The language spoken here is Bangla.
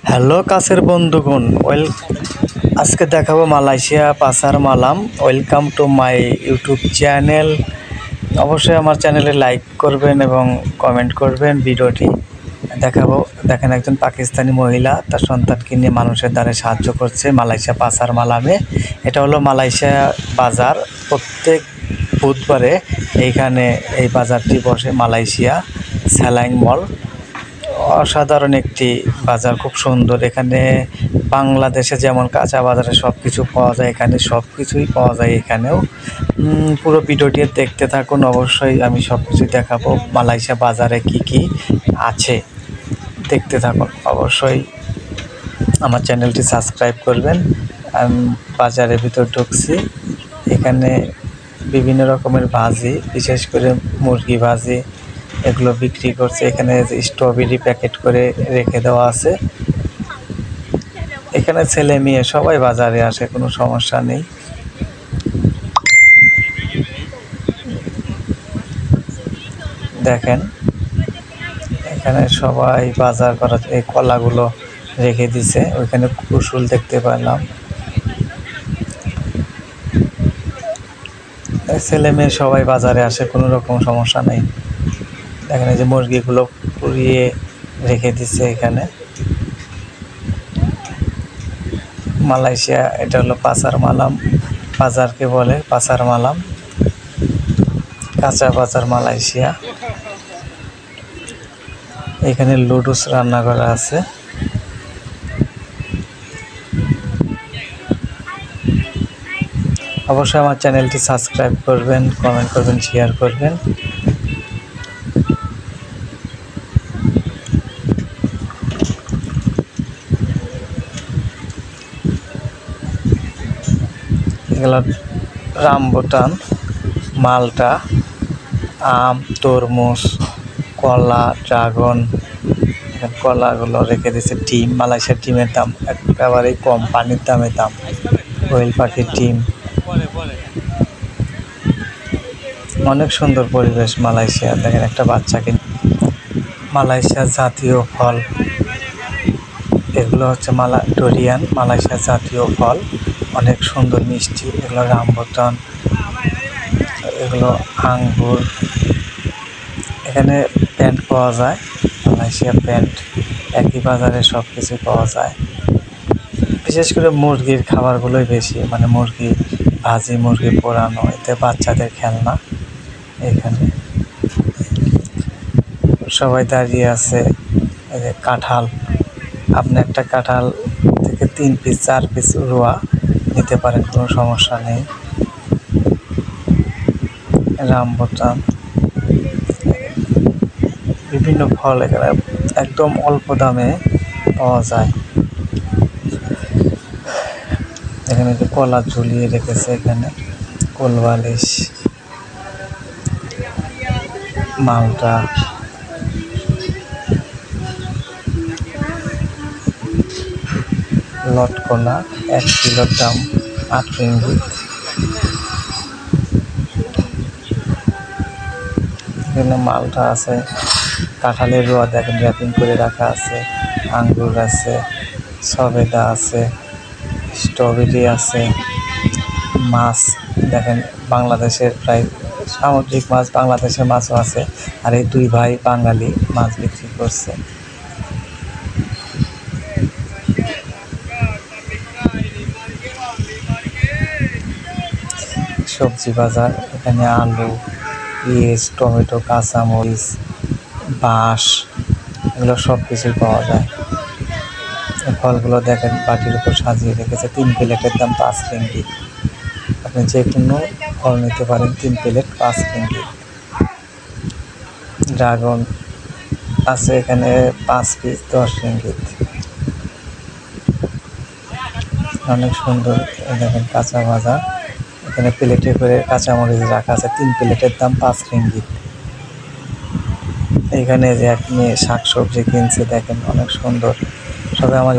হ্যালো কাছের বন্ধুগণ, আজকে দেখাবো Malaysia Pasar Malam. Welcome to my YouTube channel. অবশ্যই আমার চ্যানেলে লাইক করবেন এবং কমেন্ট করবেন। ভিডিওটি দেখাবো। দেখেন, একজন পাকিস্তানি মহিলা তার সন্তানকে নিয়ে মানুষের দ্বারে সাহায্য করছে মালয়েশিয়া পাসার মালামে। এটা হলো মালয়েশিয়া বাজার। প্রত্যেক বুধবারে এইখানে এই বাজারটি বসে। মালয়েশিয়া সেলাইং মল অসাধারণ একটি বাজার, খুব সুন্দর। এখানে বাংলাদেশে যেমন কাঁচা বাজারে সব কিছু পাওয়া যায়, এখানে সব কিছুই পাওয়া যায়। এখানেও পুরো ভিডিওটি দেখতে থাকুন। অবশ্যই আমি সব কিছু দেখাবো মালয়েশিয়া বাজারে কি কি আছে, দেখতে থাকুন। অবশ্যই আমার চ্যানেলটি সাবস্ক্রাইব করবেন। আমি বাজারের ভিতর ঢুকছি। এখানে বিভিন্ন রকমের ভাজি, বিশেষ করে মুরগি ভাজি, এগুলো বিক্রি করছে। এখানে স্ট্রবেরি প্যাকেট করে রেখে দেওয়া আছে। এখানে ছেলে মেয়ে সবাই বাজারে আসে, কোনো সমস্যা নেই। দেখেন, এখানে সবাই বাজার করা। এই কলাগুলো রেখে দিছে, ওইখানে কুসুল দেখতে পেলাম। ছেলে মেয়ে সবাই বাজারে আসে, কোনো রকম সমস্যা নেই। দেখেন, এই যে মুরগিগুলো পুড়িয়ে রেখে দিচ্ছে এখানে। মালয়েশিয়া, এটা হলো পাসার মালাম বাজারকে বলে, পাসার মালাম, কাঁচা বাজার মালয়েশিয়া। এখানে লুডুস রান্না করা আছে। অবশ্যই আমার চ্যানেলটি সাবস্ক্রাইব করবেন, কমেন্ট করবেন, শেয়ার করবেন। এগুলো রামবুটান, মালটা, আম, তরমুজ, কলা, ড্রাগন। কলাগুলো রেখে দিয়েছে। ডিম, মালয়েশিয়ার ডিমের দাম একেবারেই কম, পানির দামে দাম। কোয়েল পাখির ডিম, অনেক সুন্দর পরিবেশ মালয়েশিয়া। দেখেন, একটা বাচ্চাকে। মালয়েশিয়ার জাতীয় ফল এগুলো হচ্ছে ডুরিয়ান, মালয়েশিয়ার জাতীয় ফল, অনেক সুন্দর মিষ্টি। এগুলো রামবুটান, এগুলো আঙ্গুর। এখানে প্যান্ট পাওয়া যায়, মালয়েশিয়া প্যান্ট। একই বাজারে সব কিছু পাওয়া যায়। বিশেষ করে মুরগির খাবারগুলোই বেশি, মানে মুরগি ভাজি, মুরগি পোড়ানো, এতে বাচ্চাদের খেলনা। এখানে সবাই দাঁড়িয়ে আছে। এই যে কাঁঠাল, আপনি একটা কাঁঠাল থেকে 3 পিস 4 পিস রোয়া নিতে পারেন, কোনো সমস্যা নেই। রামবুটান, বিভিন্ন ফল এখানে একদম অল্প দামে পাওয়া যায়। এখানে যে কলা ঝুলিয়ে রেখেছে, এখানে কোলবালিশ, মালটা, লটকলা। 1 কিলোর দাম 8 রিঙ্গিত। এখানে মালটা আছে, কাঁঠালের রোয়া দেখেন র্যাপিং করে রাখা আছে। আঙ্গুর আছে, সবেদা আছে, স্ট্রবেরি আছে। মাছ দেখেন, বাংলাদেশের প্রায় সামুদ্রিক মাছ, বাংলাদেশের মাছও আছে। আর এই 2 ভাই বাঙালি মাছ বিক্রি করছে। সবজি বাজার, এখানে আলু, পেঁয়াজ, টমেটো, কাঁচামরিচ, বাঁশ, এগুলো সব কিছুই পাওয়া যায়। ফলগুলো দেখেন বাটির উপর সাজিয়ে রেখেছে। 3 প্লেটের দাম 5 রিঙ্গিত। আপনি যে কোনো ফল নিতে পারেন, 3 প্লেট 5 রিঙ্গিত। ড্রাগন আছে এখানে 5 পিস 10 রিঙ্গিত। অনেক সুন্দর। দেখেন কাঁচা বাজার, এখানে প্লেটে করে কাঁচামরিচ রাখা আছে। 3 প্লেটের দাম 5 রিঙ্গিত। এখানে যে এক মেয়ে শাকসবজি কিনছে, দেখেন অনেক সুন্দর। সবাই আমার